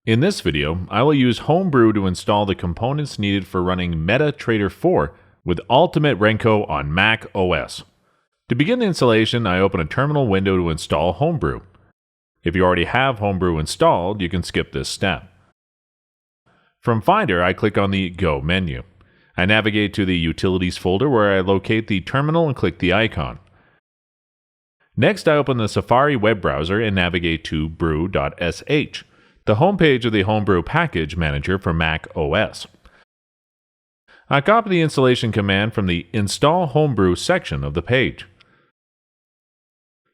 In this video, I will use Homebrew to install the components needed for running MT4 4 with Ultimate Renko on macOS. To begin the installation, I open a terminal window to install Homebrew. If you already have Homebrew installed, you can skip this step. From Finder, I click on the Go menu. I navigate to the Utilities folder where I locate the terminal and click the icon. Next, I open the Safari web browser and navigate to brew.sh, the homepage of the Homebrew package manager for Mac OS. I copy the installation command from the Install Homebrew section of the page.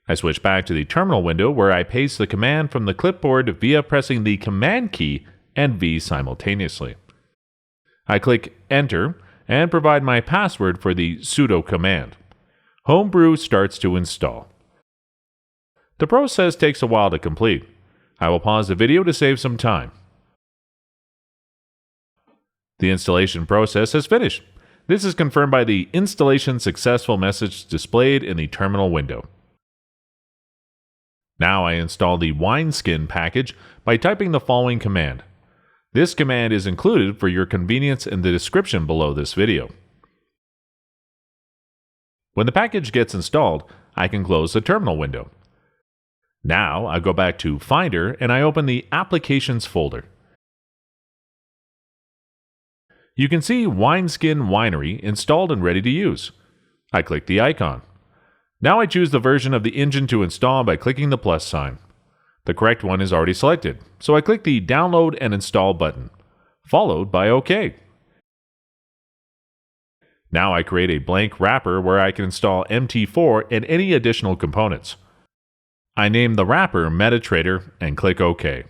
I switch back to the terminal window where I paste the command from the clipboard via pressing the Command key and V simultaneously. I click Enter and provide my password for the sudo command. Homebrew starts to install. The process takes a while to complete. I will pause the video to save some time. The installation process has finished. This is confirmed by the Installation Successful message displayed in the terminal window. Now I install the wineskin package by typing the following command. This command is included for your convenience in the description below this video. When the package gets installed, I can close the terminal window. Now I go back to Finder and I open the Applications folder. You can see Wineskin Winery installed and ready to use. I click the icon. Now I choose the version of the engine to install by clicking the plus sign. The correct one is already selected, so I click the Download and Install button, followed by OK. Now I create a blank wrapper where I can install MT4 and any additional components. I name the wrapper MT4 and click OK.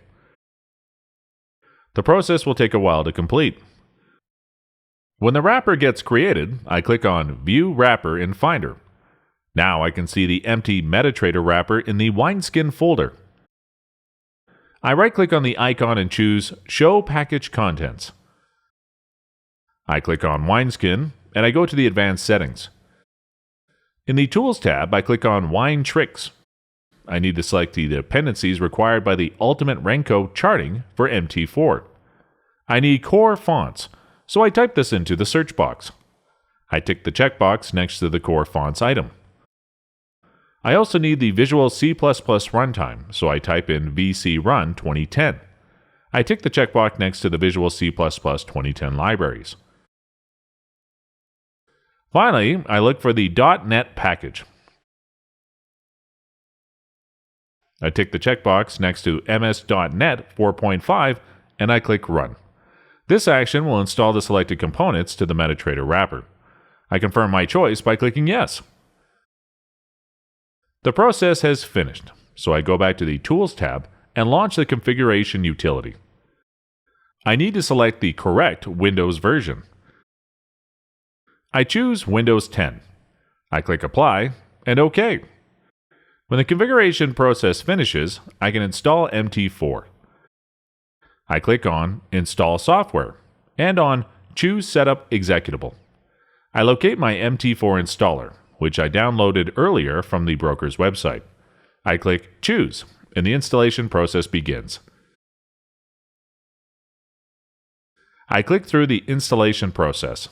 The process will take a while to complete. When the wrapper gets created, I click on View Wrapper in Finder. Now I can see the empty MT4 wrapper in the Wineskin folder. I right-click on the icon and choose Show Package Contents. I click on Wineskin and I go to the Advanced Settings. In the Tools tab, I click on Wine Tricks. I need to select the dependencies required by the Ultimate Renko charting for MT4. I need core fonts, so I type this into the search box. I tick the checkbox next to the core fonts item. I also need the Visual C++ runtime, so I type in VC Run 2010. I tick the checkbox next to the Visual C++ 2010 libraries. Finally, I look for the .NET package. I tick the checkbox next to MS.NET 4.5 and I click Run. This action will install the selected components to the MT4 wrapper. I confirm my choice by clicking Yes. The process has finished, so I go back to the Tools tab and launch the configuration utility. I need to select the correct Windows version. I choose Windows 10. I click Apply and OK. When the configuration process finishes, I can install MT4. I click on Install Software and on Choose Setup Executable. I locate my MT4 installer, which I downloaded earlier from the broker's website. I click Choose, and the installation process begins. I click through the installation process.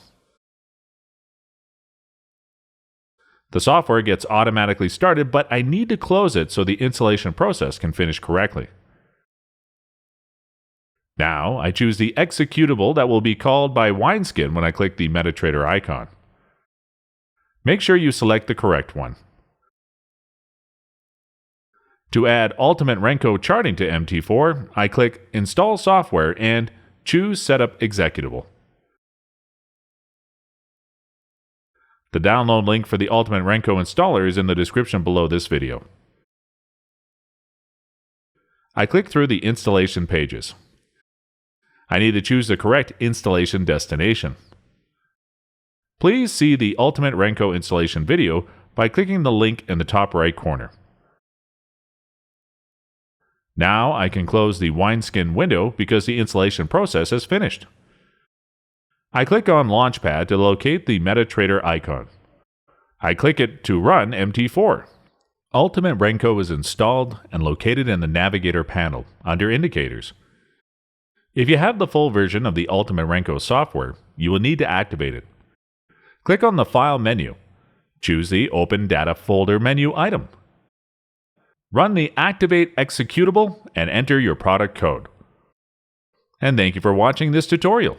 The software gets automatically started, but I need to close it so the installation process can finish correctly. Now, I choose the executable that will be called by Wineskin when I click the MT4 icon. Make sure you select the correct one. To add Ultimate Renko charting to MT4, I click Install Software and choose Setup Executable. The download link for the Ultimate Renko installer is in the description below this video. I click through the installation pages. I need to choose the correct installation destination. Please see the Ultimate Renko installation video by clicking the link in the top right corner. Now I can close the Wineskin window because the installation process has finished. I click on Launchpad to locate the MT4 icon. I click it to run MT4. Ultimate Renko is installed and located in the Navigator panel under Indicators. If you have the full version of the Ultimate Renko software, you will need to activate it. Click on the File menu. Choose the Open Data Folder menu item. Run the Activate executable and enter your product code. And thank you for watching this tutorial.